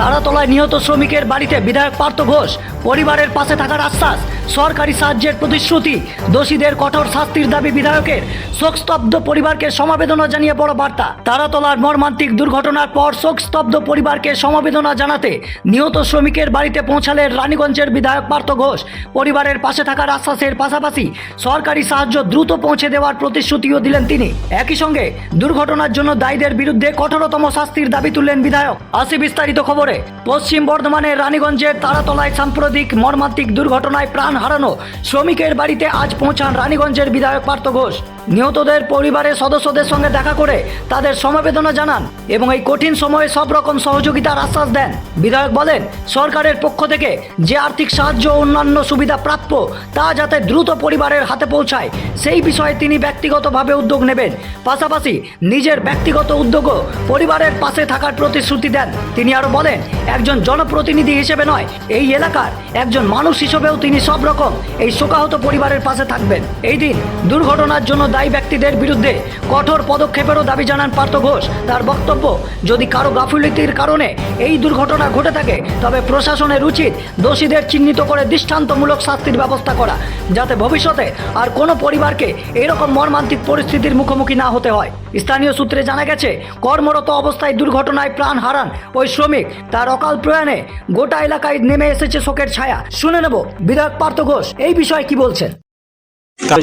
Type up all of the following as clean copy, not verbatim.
তারাতলায় নিহত শ্রমিকের বাড়িতে বিধায়ক পার্থ ঘোষ পরিবারের পাশে থাকার আশ্বাস, সরকারি সাহায্যের প্রতিশ্রুতি, দোষীদের কঠোর শাস্তির দাবি বিধায়কের। শোকস্তব্ধ পরিবারকে সমবেদনা জানিয়ে বড় বার্তা। তারাতলার মর্মান্তিক দুর্ঘটনার পর শোকস্তব্ধ পরিবারকে সমবেদনা জানাতে নিহত শ্রমিকের বাড়িতে পৌঁছালেন রানীগঞ্জের বিধায়ক পার্থ ঘোষ। পরিবারের পাশে থাকার আশ্বাসের পাশাপাশি সরকারি সাহায্য দ্রুত পৌঁছে দেওয়ার প্রতিশ্রুতিও দিলেন তিনি। একই সঙ্গে দুর্ঘটনার জন্য দায়ীদের বিরুদ্ধে কঠোরতম শাস্তির দাবি তুললেন বিধায়ক। আসি বিস্তারিত খবরে। পশ্চিম বর্ধমানের রানীগঞ্জের তারাতলায় সাম্প্রতিক মর্মান্তিক দুর্ঘটনায় প্রাণ হারানো শ্রমিকের বাড়িতে আজ পৌঁছান রানীগঞ্জের বিধায়ক পার্থ ঘোষ। নিহতদের পরিবারের সদস্যদের সঙ্গে দেখা করে তাদের সমবেদনা জানান এবং এই কঠিন সময়ে সব রকম সহযোগিতার আশ্বাস দেন। বিধায়ক বলেন, সরকারের পক্ষ থেকে যে আর্থিক সাহায্য ও অন্যান্য সুবিধা প্রাপ্য তা যাতে দ্রুত পরিবারের হাতে পৌঁছায় সেই বিষয়ে তিনি ব্যক্তিগতভাবে উদ্যোগ নেবেন। পাশাপাশি নিজের ব্যক্তিগত উদ্যোগও পরিবারের পাশে থাকার প্রতিশ্রুতি দেন। তিনি আরও বলেন, একজন জনপ্রতিনিধি হিসেবে নয়, এই এলাকার একজন মানুষ হিসেবেও তিনি সব রকম এই শোকাহত পরিবারের পাশে থাকবেন। এই দিন দুর্ঘটনার জন্য দায়ী ব্যক্তিদের বিরুদ্ধে কঠোর পদক্ষেপেরও দাবি জানান পার্থ ঘোষ। তার বক্তব্য, যদি কারো গাফিলতির কারণে এই দুর্ঘটনা ঘটে থাকে তবে প্রশাসনের উচিত দোষীদের চিহ্নিত করে দৃষ্টান্তমূলক শাস্তির ব্যবস্থা করা, যাতে ভবিষ্যতে আর কোনো পরিবারকে এরকম মর্মান্তিক পরিস্থিতির মুখোমুখি না হতে হয়। স্থানীয় সূত্রে জানা গেছে, কর্মরত অবস্থায় দুর্ঘটনায় প্রাণ হারান ওই শ্রমিক। তার অকাল প্রয়াণে গোটা এলাকায় নেমে এসেছে শোকের ছায়া। শুনে নেব বিধায়ক পার্থ ঘোষ এই বিষয়ে কি বলছেন।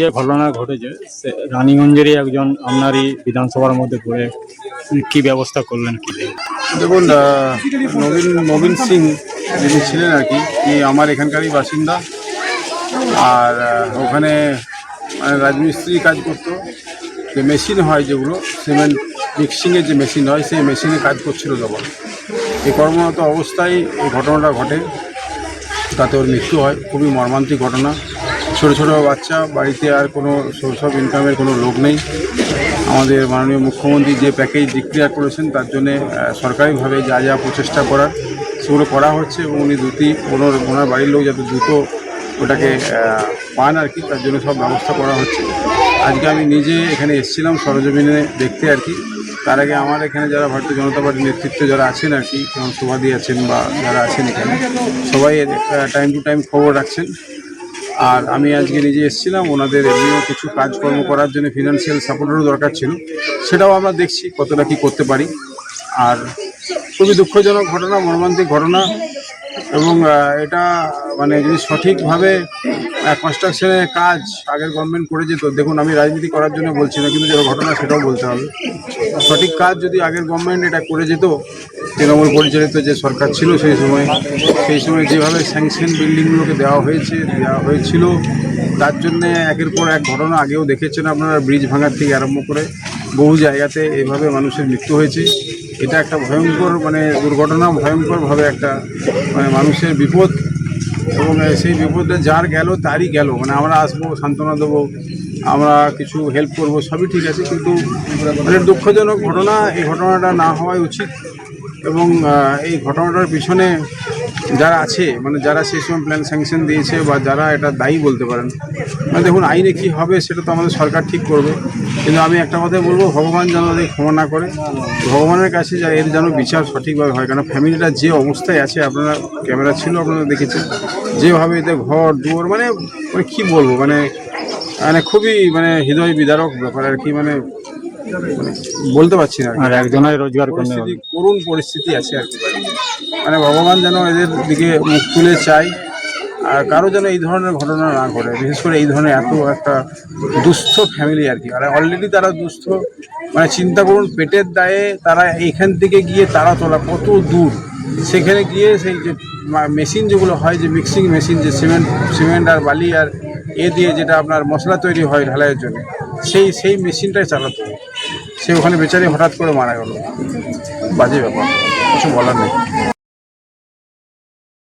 যে ঘটনা ঘটেছে রানীগঞ্জেরই একজন আপনারই বিধানসভার মধ্যে পড়ে কি ব্যবস্থা করলেন কি? দেখুন, নবীন সিং যিনি ছিলেন আর কি আমার এখানকারই বাসিন্দা, আর ওখানে মানে রাজমিস্ত্রি কাজ করতো। যে মেশিন হয় যেগুলো সিমেন্ট মিক্সিংয়ের যে মেশিন হয় সেই মেশিনে কাজ করছিল তখন। এই কর্মরত অবস্থায় এই ঘটনাটা ঘটে, তাতে ওর মৃত্যু হয়। খুবই মর্মান্তিক ঘটনা। ছোট ছোট বাচ্চা, বাড়িতে আর কোনো সোর্স অফ ইনকামের কোনো লোক নেই। আমাদের মাননীয় মুখ্যমন্ত্রী যে প্যাকেজ ডিক্লেয়ার করেছেন তার জন্যে সরকারিভাবে যা যা প্রচেষ্টা করার সেগুলো করা হচ্ছে এবং উনি ওনার বাড়ির লোক যাতে দ্রুত ওটাকে পান আর কি, তার জন্য সব ব্যবস্থা করা হচ্ছে। আজকে আমি নিজে এখানে এসেছিলাম সরজমিনে দেখতে আর কি। তার আগে আমার এখানে যারা ভারতীয় জনতা পার্টির নেতৃত্বে যারা আছেন আর কি, যেমন শোভাদি আছেন বা যারা আছেন এখানে, সবাই টাইম টু টাইম খবর রাখছেন। আর আমি আজকে নিজে এসেছিলাম, ওনাদের এমনিও কিছু কাজকর্ম করার জন্য ফিনান্সিয়াল সাপোর্টেরও দরকার ছিল, সেটাও আমরা দেখছি কতটা কী করতে পারি। আর খুবই দুঃখজনক ঘটনা, মর্মান্তিক ঘটনা। এবং এটা মানে যদি সঠিকভাবে কনস্ট্রাকশনের কাজ আগের গভর্নমেন্ট করে যেত, দেখুন আমি রাজনীতি করার জন্য বলছি না, কিন্তু যে ঘটনা সেটাও বলতে হবে। সঠিক কাজ যদি আগের গভর্নমেন্ট এটা করে যেত, তৃণমূল পরিচালিত যে সরকার ছিল সেই সময় যেভাবে স্যাংশন বিল্ডিংগুলোকে দেওয়া হয়েছিল, তার জন্যে একের পর এক ঘটনা আগেও দেখেছেন আপনারা, ব্রিজ ভাঙার থেকে আরম্ভ করে বহু জায়গাতে এভাবে মানুষের মৃত্যু হয়েছে। এটা একটা ভয়ঙ্কর মানে দুর্ঘটনা, ভয়ঙ্করভাবে একটা মানে মানুষের বিপদ। এবং সেই বিপদে যার গেল তারই গেল। মানে আমরা আসবো, সান্ত্বনা দেবো, আমরা কিছু হেল্প করব, সবই ঠিক আছে, কিন্তু মানে দুঃখজনক ঘটনা। এই ঘটনাটা না হওয়াই উচিত। এবং এই ঘটনাটার পিছনে যারা আছে, মানে যারা সেই সময় প্ল্যান স্যাংশন দিয়েছে বা যারা এটা দায়ী বলতে পারেন, মানে দেখুন আইনে কী হবে সেটা তো আমাদের সরকার ঠিক করবে। কিন্তু আমি একটা কথাই বলবো, ভগবান যেন এদের ক্ষমা না করে, ভগবানের কাছে এর যেন বিচার সঠিকভাবে হয়। কারণ ফ্যামিলিটা যে অবস্থায় আছে, আপনারা ক্যামেরা ছিল, আপনারা দেখেছেন যেভাবে এদের ঘর দুয়ার মানে কী বলবো, মানে খুবই মানে হৃদয় বিদারক ব্যাপার আর কি। মানে বলতে পারছি না, আর একজনের রোজগার করুণ পরিস্থিতি আছে আর কি। মানে ভগবান যেন এদের দিকে মুখ তুলে চাই, আর কারো যেন এই ধরনের ঘটনা না ঘটে, বিশেষ করে এই ধরনের এত একটা দুস্থ ফ্যামিলি আর কি। আর অলরেডি তারা দুস্থ, মানে চিন্তা করুন, পেটের দায়ে তারা এইখান থেকে গিয়ে তারাতলা কত দূর, সেখানে গিয়ে সেই যে মেশিন যেগুলো হয়, যে মিক্সিং মেশিন, যে সিমেন্ট আর বালি আর দিয়ে যেটা আপনার মশলা তৈরি হয় ঢালাইয়ের জন্য, সেই মেশিনটাই চালাতো। সে ওখানে বেচারি হঠাৎ করে মারা গেল। বাজে ব্যাপার, কিছু বলার নেই।